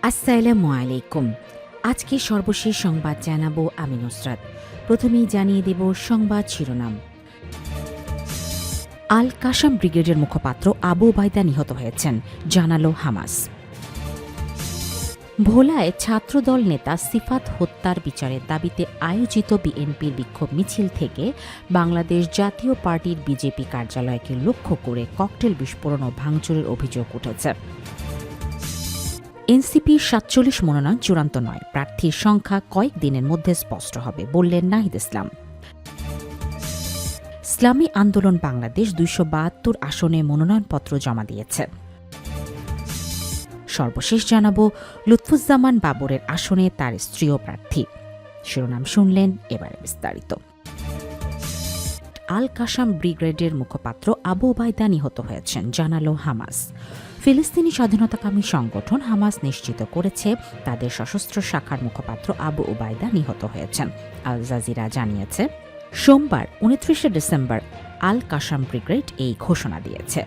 আসসালামু আলাইকুম। আজকে সর্বশেষ সংবাদ জানাবো আমি নুসরাত। প্রথমেই জানিয়ে দেব সংবাদ শিরোনাম। আল কাসাম ব্রিগেডের মুখপাত্র আবু ওবায়দা নিহত হয়েছেন, জানালো হামাস। ভোলায় ছাত্রদল নেতা সিফাত হত্যার বিচারের দাবিতে আয়োজিত বিএনপির বিক্ষোভ মিছিল থেকে বাংলাদেশ জাতীয় পার্টির বিজেপি কার্যালয়কে লক্ষ্য করে ককটেল বিস্ফোরণ ও ভাঙচুরের অভিযোগ উঠেছে। এনসিপির ৪৭ মনোনয়ন চূড়ান্ত নয়, প্রার্থীর সংখ্যা কয়েকদিনের মধ্যে স্পষ্ট হবে, বললেন নাহিদ ইসলাম। ইসলামী আন্দোলন বাংলাদেশ ২৭২ আসনে মনোনয়নপত্র জমা দিয়েছে। সর্বশেষ জানাবো লুৎফুজ্জামান বাবরের আসনে তার স্ত্রীও প্রার্থী। শিরোনাম শুনলেন, এবারে বিস্তারিত। আল কাসাম ব্রিগেডের মুখপাত্র আবু ওবায়দা নিহত হয়েছেন, জানালো হামাস। ফিলিস্তিনি স্বাধীনতাকামী সংগঠন হামাস নিশ্চিত করেছে তাদের সশস্ত্র শাখার মুখপাত্র আবু ওবায়দা নিহত হয়েছেন। আল জাজিরা জানিয়েছে, সোমবার ২৯ ডিসেম্বর আল কাসাম ব্রিগেড এই ঘোষণা দিয়েছে।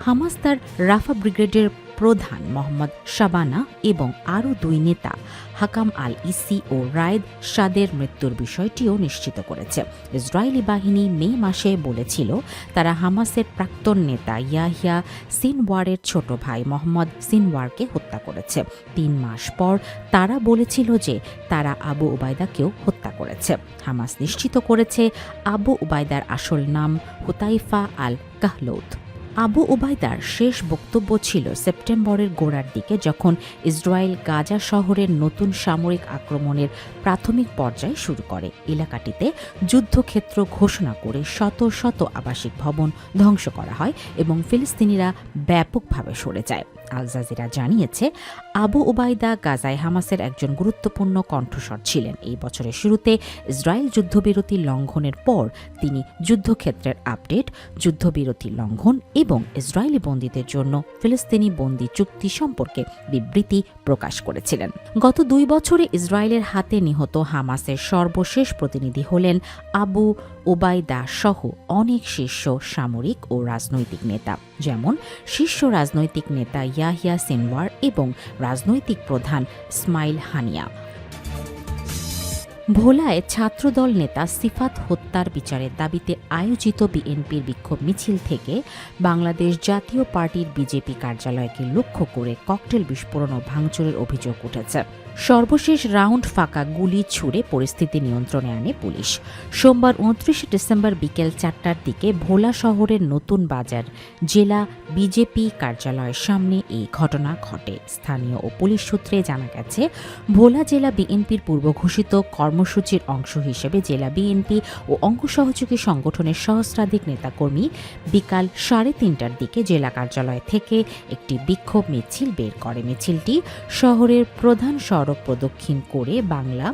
হামাস তার রাফা ব্রিগেডের প্রধান মোহাম্মদ শাবানা এবং আরও ২ নেতা হাকাম আল ইসি ও রায়েদ শাদের মৃত্যুর বিষয়টিও নিশ্চিত করেছে। ইসরায়েলি বাহিনী মে মাসে বলেছিল তারা হামাসের প্রাক্তন নেতা ইয়াহিয়া সিনওয়ারের ছোট ভাই মোহাম্মদ সিনওয়ারকে হত্যা করেছে। ৩ মাস পর তারা বলেছিল যে তারা আবু ওবায়দাকেও হত্যা করেছে। হামাস নিশ্চিত করেছে আবু ওবায়দার আসল নাম হুতাইফা আল কাহলৌত। আবু ওবায়দার শেষ বক্তব্য ছিল সেপ্টেম্বরের গোড়ার দিকে, যখন ইসরায়েল গাজা শহরের নতুন সামরিক আক্রমণের প্রাথমিক পর্যায় শুরু করে। এলাকাটিতে যুদ্ধক্ষেত্র ঘোষণা করে শত শত আবাসিক ভবন ধ্বংস করা হয় এবং ফিলিস্তিনিরা ব্যাপকভাবে সরে যায়। আল জাজিরা জানিয়েছে, আবু ওবায়দা গাজায় হামাসের একজন গুরুত্বপূর্ণ কণ্ঠস্বর ছিলেন। এই বছরের শুরুতে ইসরায়েল যুদ্ধবিরতি লঙ্ঘনের পর তিনি যুদ্ধক্ষেত্রের আপডেট, যুদ্ধবিরতি লঙ্ঘন এবং ইসরায়েলি বন্দীদের জন্য ফিলিস্তিনি বন্দী চুক্তি সম্পর্কে বিবৃতি প্রকাশ করেছিলেন। গত ২ বছরে ইসরায়েলের হাতে নিহত হামাসের সর্বশেষ প্রতিনিধি হলেন আবু ওবায়দা সহ অনেক শীর্ষ সামরিক ও রাজনৈতিক নেতা, যেমন শীর্ষ রাজনৈতিক নেতা ইয়াহিয়া সিনওয়ার এবং রাজনৈতিক প্রধান ইসমাইল হানিয়া। ভোলায় ছাত্রদল নেতা সিফাত হত্যার বিচারের দাবিতে আয়োজিত বিএনপির বিক্ষোভ মিছিল থেকে বাংলাদেশ জাতীয় পার্টির বিজেপি কার্যালয়কে লক্ষ্য করে ককটেল বিস্ফোরণ ও ভাঙচুরের অভিযোগ উঠেছে। সর্বশেষ রাউন্ড ফাঁকা গুলি ছুড়ে পরিস্থিতি নিয়ন্ত্রণে আনে পুলিশ। সোমবার ২৯ ডিসেম্বর বিকেল ৪টার দিকে ভোলা শহরের নতুন বাজার জেলা বিজেপি কার্যালয়ের সামনে এই ঘটনা ঘটে। স্থানীয় ও পুলিশ সূত্রে জানা গেছে, ভোলা জেলা বিএনপির পূর্বঘোষিত কর্মসূচির অংশ হিসেবে জেলা বিএনপি ও অঙ্গ সহযোগী সংগঠনের সহস্রাধিক নেতাকর্মী বিকাল ৩:৩০টার দিকে জেলা কার্যালয় থেকে একটি বিক্ষোভ মিছিল বের করে। মিছিলটি শহরের প্রধান সড়ক প্রদক্ষিণ করে বাংলা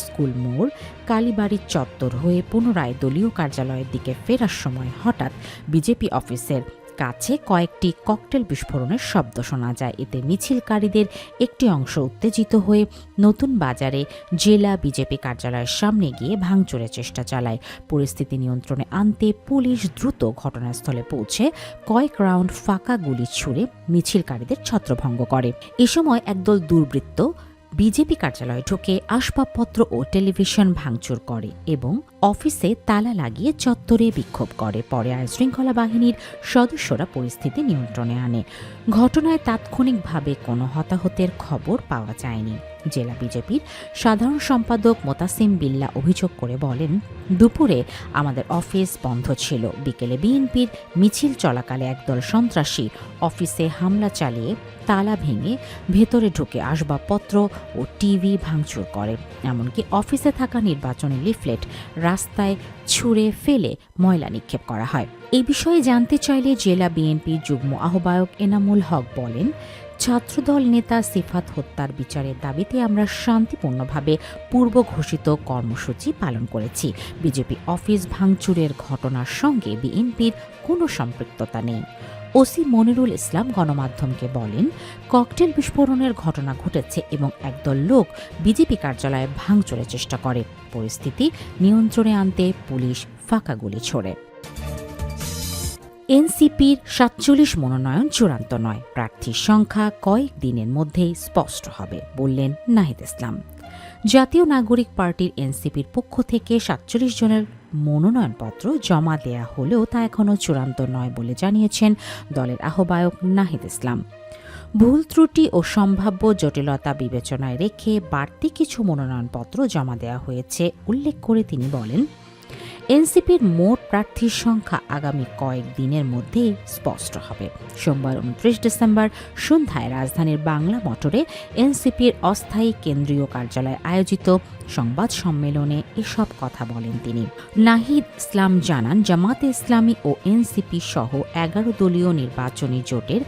স্কুল মোড়, কালীবাড়ির চত্বর হয়ে পুনরায় দলীয় কার্যালয়ের দিকে ফেরার সময় হঠাৎ বিজেপি অফিসের কাছে কয়েকটি ককটেল বিস্ফোরণের শব্দ শোনা যায়। এতে মিছিলকারীদের একটি অংশ উত্তেজিত হয়ে নতুন বাজারে জেলা বিজেপি কার্যালয়ের সামনে গিয়ে ভাঙচুরের চেষ্টা চালায়। পরিস্থিতি নিয়ন্ত্রণে আনতে পুলিশ দ্রুত ঘটনাস্থলে পৌঁছে কয়েক রাউন্ড ফাঁকা গুলি ছুড়ে মিছিলকারীদের ছত্রভঙ্গ করে। এ সময় একদল দুর্বৃত্ত বিজেপি কার্যালয়ে ঢুকে আসবাবপত্র ও টেলিভিশন ভাঙচুর করে এবং অফিসে তালা লাগিয়ে চত্বরে বিক্ষোভ করে। পরে আইনশৃঙ্খলা বাহিনীর সদস্যরা পরিস্থিতি নিয়ন্ত্রণে আনে। ঘটনায় তাৎক্ষণিকভাবে কোনো হতাহতের খবর পাওয়া যায়নি। জেলা বিজেপির সাধারণ সম্পাদক মোতাসিম বিল্লাহ অভিযোগ করে বলেন, দুপুরে আমাদের অফিস বন্ধ ছিল। বিকেলে বিএনপির মিছিল চলাকালে একদল সন্ত্রাসী অফিসে হামলা চালিয়ে তালা ভেঙে ভেতরে ঢুকে আসবাবপত্র ও টিভি ভাঙচুর করে। এমনকি অফিসে থাকা নির্বাচনী লিফলেট রাস্তায় ছুঁড়ে ফেলে ময়লা নিক্ষেপ করা হয়। এই বিষয়ে জানতে চাইলে জেলা বিএনপির যুগ্ম আহ্বায়ক এনামুল হক বলেন, ছাত্রদল নেতা সিফাত হত্যার বিচারের দাবিতে আমরা শান্তিপূর্ণভাবে পূর্ব ঘোষিত কর্মসূচি পালন করেছি। বিজেপি অফিস ভাঙচুরের ঘটনার সঙ্গে বিএনপির কোনো সম্পৃক্ততা নেই। ওসি মনিরুল ইসলাম গণমাধ্যমকে বলেন, ককটেল বিস্ফোরণের ঘটনা ঘটেছে এবং একদল লোক বিজেপি কার্যালয়ে ভাঙচুরের চেষ্টা করে। পরিস্থিতি নিয়ন্ত্রণে আনতে পুলিশ ফাঁকা গুলি ছোড়ে। এনসিপির ৪৭ মনোনয়ন চূড়ান্ত নয়, প্রার্থীর সংখ্যা কয়েক দিনের মধ্যেই স্পষ্ট হবে বললেন নাহিদ ইসলাম। জাতীয় নাগরিক পার্টির এনসিপির পক্ষ থেকে ৪৭ জনের মনোনয়নপত্র জমা দেয়া হলেও তা এখনও চূড়ান্ত নয় বলে জানিয়েছেন দলের আহ্বায়ক নাহিদ ইসলাম। ভুল ত্রুটি ও সম্ভাব্য জটিলতা বিবেচনায় রেখে বাড়তি কিছু মনোনয়নপত্র জমা দেওয়া হয়েছে উল্লেখ করে তিনি বলেন, এনসিপির মোট প্রার্থীর সংখ্যা আগামী কয়েক দিনের মধ্যেই স্পষ্ট হবে। সোমবার ২৯ ডিসেম্বর সন্ধ্যায় রাজধানীর বাংলা মোটরে এনসিপির অস্থায়ী কেন্দ্রীয় কার্যালয়ে আয়োজিত সংবাদ সম্মেলনে এসব কথা বলেন তিনি। নাহিদ ইসলাম জানান, জামাতে ইসলামী ও এনসিপি সহ ১১ দলীয় নির্বাচনী জোটের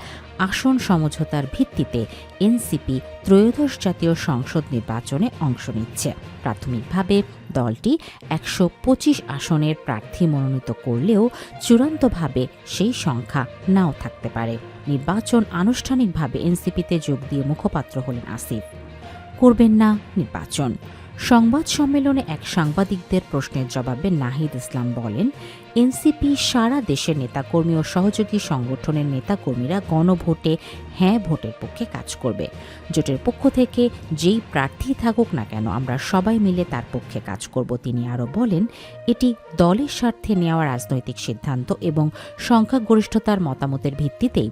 আসন সমঝোতার ভিত্তিতে এনসিপি ত্রয়োদশ জাতীয় সংসদ নির্বাচনে অংশ নিচ্ছে। প্রাথমিকভাবে দলটি ১২৫ আসনের প্রার্থী মনোনীত করলেও চূড়ান্তভাবে সেই সংখ্যা নাও থাকতে পারে। নির্বাচন আনুষ্ঠানিকভাবে এনসিপিতে যোগ দিয়ে মুখপাত্র হলেন আসিফ। করবেন না নির্বাচন। সংবাদ সম্মেলনে এক সাংবাদিকদের প্রশ্নের জবাবে নাহিদ ইসলাম বলেন, এনসিপি সারা দেশের নেতাকর্মী ও সহযোগী সংগঠনের নেতাকর্মীরা গণভোটে হ্যাঁ ভোটের পক্ষে কাজ করবে। জোটের পক্ষ থেকে যেই প্রার্থী থাকুক না কেন আমরা সবাই মিলে তার পক্ষে কাজ করব। তিনি আরও বলেন, এটি দলের স্বার্থে নেওয়া রাজনৈতিক সিদ্ধান্ত এবং সংখ্যাগরিষ্ঠতার মতামতের ভিত্তিতেই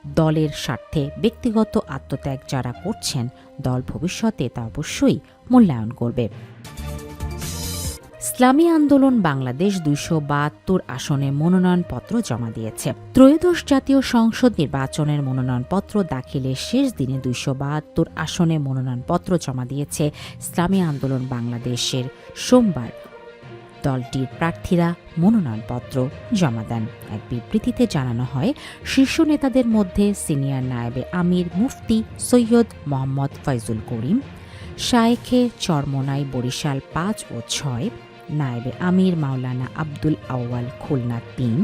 দলের স্বার্থে ব্যক্তিগত আত্মত্যাগ যারা করছেন দল ভবিষ্যতে তা অবশ্যই মূল্যায়ন করবে। ইসলামী আন্দোলন বাংলাদেশ ২৭২ আসনে মনোনয়নপত্র জমা দিয়েছে। ত্রয়োদশ জাতীয় সংসদ নির্বাচনের মনোনয়নপত্র দাখিলের শেষ দিনে ২৭২ আসনে মনোনয়নপত্র জমা দিয়েছে ইসলামী আন্দোলন বাংলাদেশের। সোমবার দলটির প্রার্থীরা মনোনয়নপত্র জমা দেন। এক বিবৃতিতে জানানো হয়, শীর্ষ নেতাদের মধ্যে সিনিয়র নায়েবে আমির মুফতি সৈয়দ মোহাম্মদ ফয়জুল করিম, শায়েখে চরমোনাই বরিশাল ৫ ও ৬, নায়েবে আমির মাওলানা আব্দুল আউয়াল খুলনা ৩,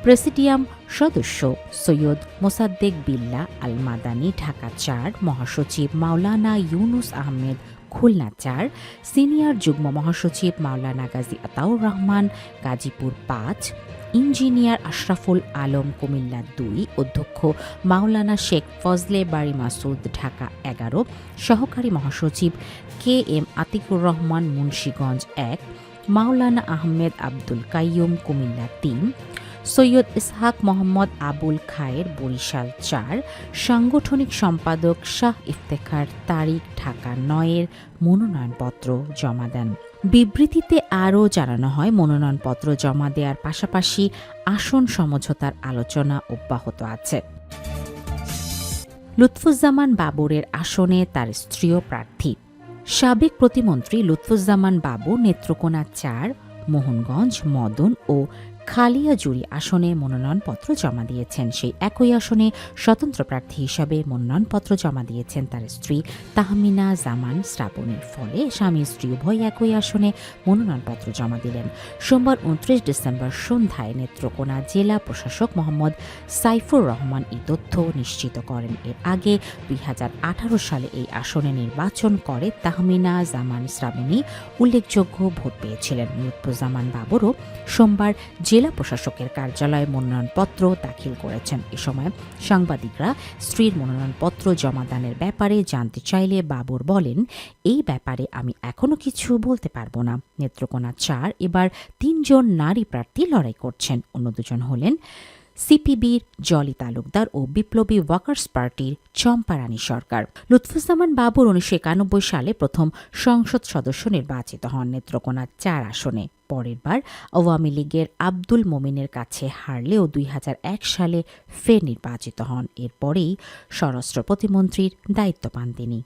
প্রেসিডিয়াম সদস্য সৈয়দ মোসাদ্দেক বিল্লাহ আল মাদানী ঢাকা ৪, মহাসচিব মাওলানা ইউনুস আহমেদ খুলনা ৪, সিনিয়র যুগ্ম মহাসচিব মাওলানা গাজী আতাউর রহমান গাজীপুর ৫, ইঞ্জিনিয়ার আশরাফুল আলম কুমিল্লা ২, অধ্যক্ষ মাওলানা শেখ ফজলে বাড়ি মাসুদ ঢাকা ১১, সহকারী মহাসচিব কে এম আতিকুর রহমান মুন্সীগঞ্জ ১, মাওলানা আহমেদ আব্দুল কাইয়ুম কুমিল্লা ৩, সৈয়দ ইসহাক মোহাম্মদ আবুল খায়ের বরিশাল ৪, সাংগঠনিক সম্পাদক শাহ ইফতেখার তারিক ঢাকা ৯-এর মনোনয়নপত্র জমা দেন। বিবৃতিতে আরও জানানো হয়, মনোনয়নপত্র জমা দেওয়ার পাশাপাশি আসন সমঝোতার আলোচনা অব্যাহত আছে। লুৎফুজ্জামান বাবরের আসনে তার স্ত্রীও প্রার্থী। সাবেক প্রতিমন্ত্রী লুৎফুজ্জামান বাবু নেত্রকোনা ৪, মোহনগঞ্জ, মদন ও খালিয়াজুড়ি আসনে মনোনয়নপত্র জমা দিয়েছেন। সেই একই আসনে স্বতন্ত্র প্রার্থী হিসাবে মনোনয়নপত্র জমা দিয়েছেন তার স্ত্রী তাহমিনা জামান শ্রাবণীর। ফলে স্বামী স্ত্রী উভয় একই আসনে মনোনয়নপত্র জমা দিলেন। সোমবার ২৯ ডিসেম্বর সন্ধ্যায় নেত্রকোনা জেলা প্রশাসক মোহাম্মদ সাইফুর রহমান এই তথ্য নিশ্চিত করেন। এর আগে ২০১৮ সালে এই আসনে নির্বাচন করে তাহমিনা জামান শ্রাবণী উল্লেখযোগ্য ভোট পেয়েছিলেন। লুৎফুজ্জামান বাবরও সোমবার জেলা প্রশাসকের কার্যালয়ে মনোনয়নপত্র দাখিল করেছেন। এ সময় সাংবাদিকরা স্ত্রীর মনোনয়নপত্র জমাদানের ব্যাপারে জানতে চাইলে বাবর বলেন, এই ব্যাপারে আমি এখনো কিছু বলতে পারবো না। নেত্রকোনা ৪ এবার ৩ জন নারী প্রার্থী লড়াই করছেন। অন্য ২ জন হলেন সিপিবির জলি তালুকদার ও বিপ্লবী ওয়ার্কার্স পার্টির চম্পারানী সরকার। লুৎফুজ্জামান বাবর ১৯৯১ সালে প্রথম সংসদ সদস্য নির্বাচিত হন নেত্রকোনা ৪ আসনে। পরের বার আওয়ামী লীগের আব্দুল মোমিনের কাছে হারলেও ২০০১ সালে ফের নির্বাচিত হন। এরপরেই স্বরাষ্ট্র প্রতিমন্ত্রীর দায়িত্ব পান তিনি।